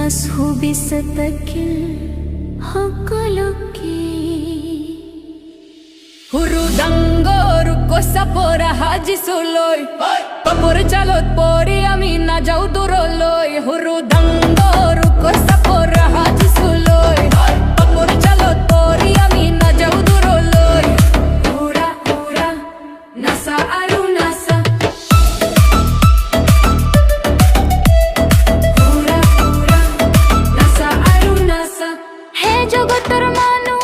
Christmas শুভেচ্ছা সকলোকে হুৰুদাংগৰ কচাপৰা সাজিছলৈ পাপৰ চালত পৰি আমি নাযাওঁ দূৰলৈ হুৰুদাংগৰ কচাপৰা সাজিছলৈ পাপৰ চালত পৰি আমি নাযাওঁ দূৰলৈ হুৰা হুৰা নাচা আৰু নাচা হুৰা হুৰা নাচা আৰু নাচা হে জগতৰ মানুহ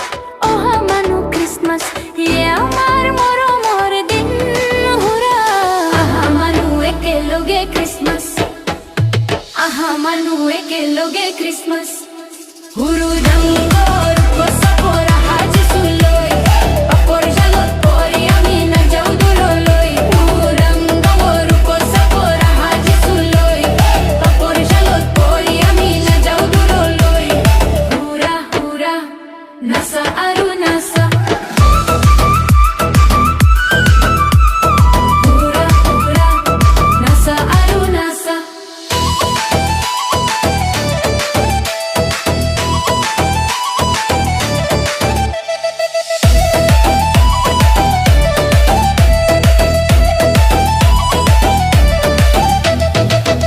অহা মানুহ ক্ৰিছমাছ আমাৰ মৰমৰ দিন হুৰা আহা মানুহ একেলগে ক্ৰিছমাছ আহা মানুহ একেলগে ক্ৰিছমাছ হুৰুদাংগৰ কচাপৰা সাজিছলৈ পাপৰ জালত পৰি আমি নাযাওঁ দূৰলৈ হুৰুদাংগৰ কচাপৰা সাজিছলৈ পাপৰ জালত পৰি আমি নাযাওঁ দূৰলৈ হুৰা হুৰা নাচা আৰু নাচা হুৰা হুৰা নাচা আৰু নাচা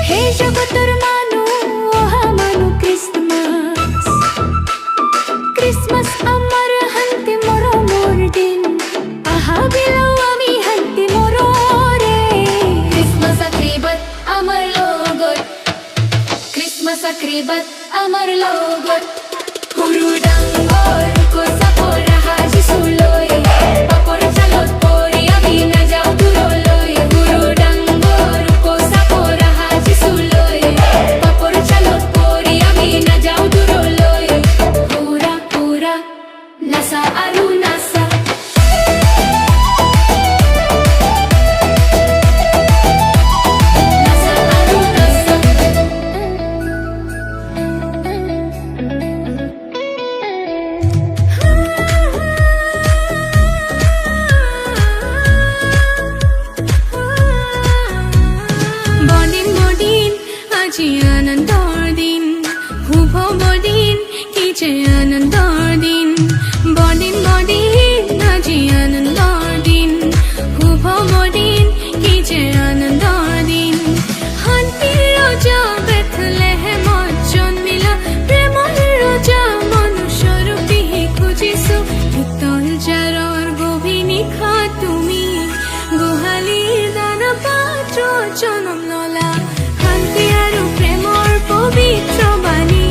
হে জগতৰ মানুহ অহা মানুহ ক্ৰিছমাছ ক্ৰিছমাছ আমাৰ শান্তি মৰমৰ দিন আহা বিলাও আমি শান্তি মৰৰে ক্ৰিছমাছ আক্ৰিবাত আমাৰ লগত ক্ৰিছমাছ আক্ৰিবাত আমাৰ লগত হুৰুদাংগৰ কচাপৰা সাজিছলৈ পাপৰ চালত পৰি আমি নাযাওঁ দূৰলৈ হুৰুদাংগৰ কচাপৰা সাজিছলৈ পাপৰ চালত পৰি আমি নাযাওঁ দূৰলৈ হুৰা হুৰা নাচা আৰু নাচা নাচা আৰু নাচা বদিন বদিন আজি আনন্দৰ দিন শুভ বদিন কি যে আনন্দৰ দিন বদিন বদিন আজি আনন্দৰ দিন শুভ বদিন কি যে আনন্দৰ দিন শান্তিৰ ৰজা বেথলেহেমত জন্মিলা প্ৰেমৰ ৰজা মনুষ্যৰূপী খুজিছো শীতল জাৰৰ গভীৰ নিশা তুমি গোহালিৰ দানা পাত্ৰ জনম ললা শান্তি আৰু প্ৰেমৰ পবিত্ৰ বাণী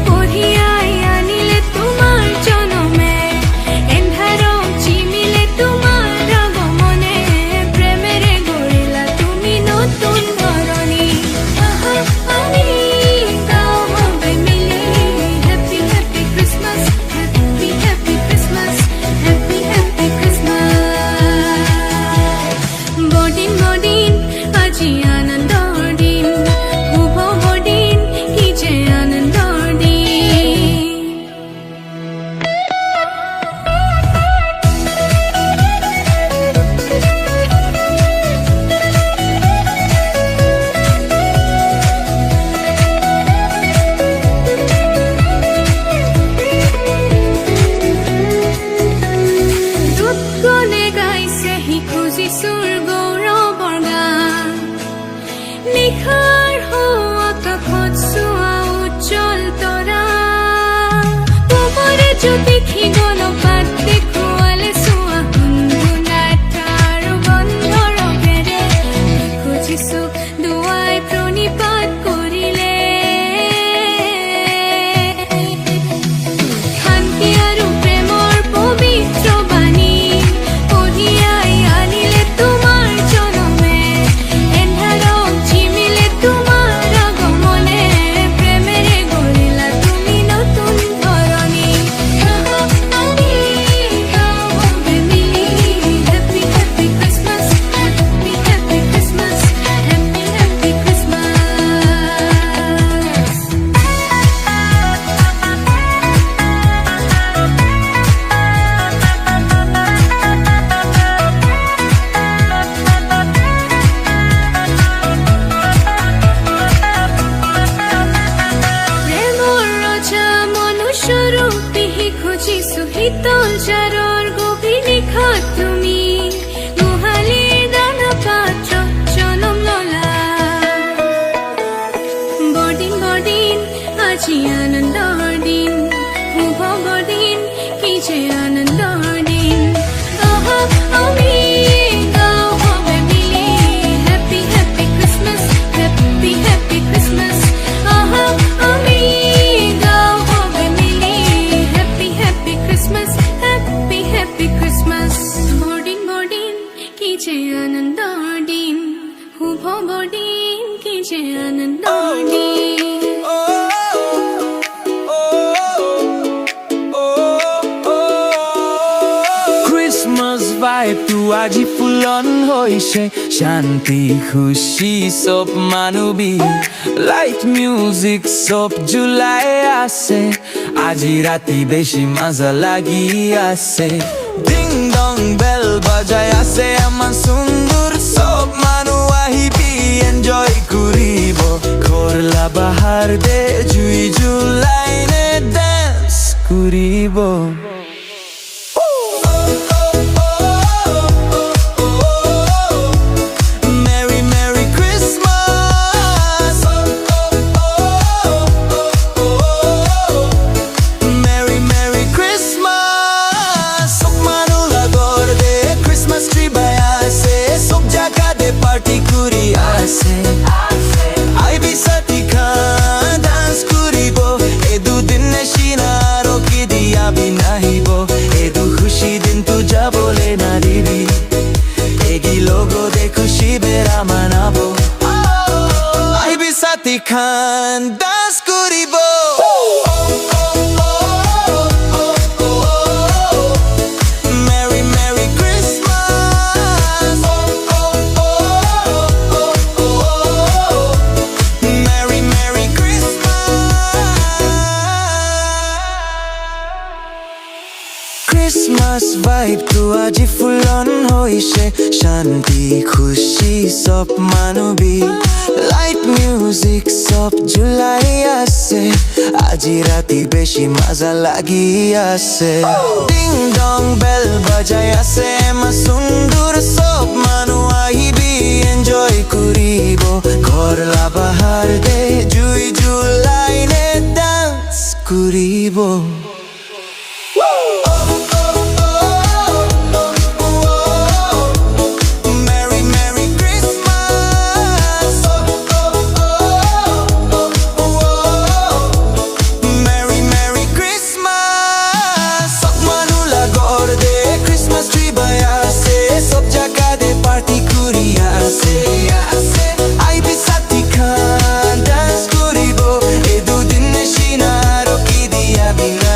কঢ়িয়াই আনিলে তোমাৰ জনমে এন্ধাৰক জিমিলে তোমাৰ আগমনে প্ৰেমেৰে গঢ়িলা তুমি নতুন ধৰণী আহা আমি গাওঁ সবে মিলি happy happy Christmas happy happy Christmas happy happy Christmas বদিন বদিন আজি আনন্দৰ দিন শুভ বদিন কি যে শীতল চারর গভীর নিখাত তুমি গোহালি দানা পাত্র চলম ললা বদিন আজি আনন্দৰ দিন শুভ বদিন কি যে আনন্দৰ দিন আহা আমি গাওঁ হবে মিলি happy happy Christmas happy happy Christmas আহা আমি গাওঁ হবে মিলি happy happy Christmas happy happy Christmas বদিন কি যে আনন্দৰ দিন শুভ বদিন কি যে আনন্দৰ দিন ক্রিসমাস ভাইব তো আজি ফুলন হৈছে শান্তি খুশি সব মানবী লাইট মিউজিক সব জুলাই আছে আজি রাতি বেশি মজা লাগি আছে ডিং ডং বেল বাজাই আছে আমার সুন্দর সব মানু আহিবি এনজয় করিব খোরলা বাহার দে জুই জুলাইনে ডান্স করিব Merry Merry Christmas Merry Merry Christmas Sok manula gorde Christmas tree bayase Sok jaga de party kuri ase Ai bisati khan dance kuribo Edu din neshina roki diya bhi nahibo Edu khushi din tu jabole na dibi Egi logo de khushi bera manabo Ai bisati khan dance kuribo Merry Merry Christmas Merry Merry Christmas Christmas vibe তো আজি ফুলন হৈছে শান্তি খুশি সব মানবী light music সব জুলাই আছে আজি রাতি বেশি মজা লাগি আছে ডিং ডং বেল বাজাই আছে মা সুন্দর সব মানু আহিবি এনজয় করিব ঘরলা বাহার দে জুই জুলাইনে ডান্স করিব Merry Merry Christmas Merry Merry Christmas Sok manula gorde Christmas tree bayase Sok jaga de party kuri ase Ai bisati khan dance koribo Edu din neshina roki diya bina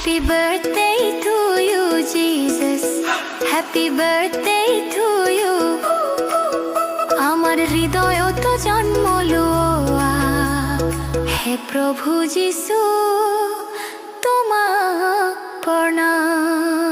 Happy birthday to you, Jesus. Happy birthday to you. আমার হৃদয় তো জন্ম লোয়া হে প্রভু যিশু তোমার প্রণাম।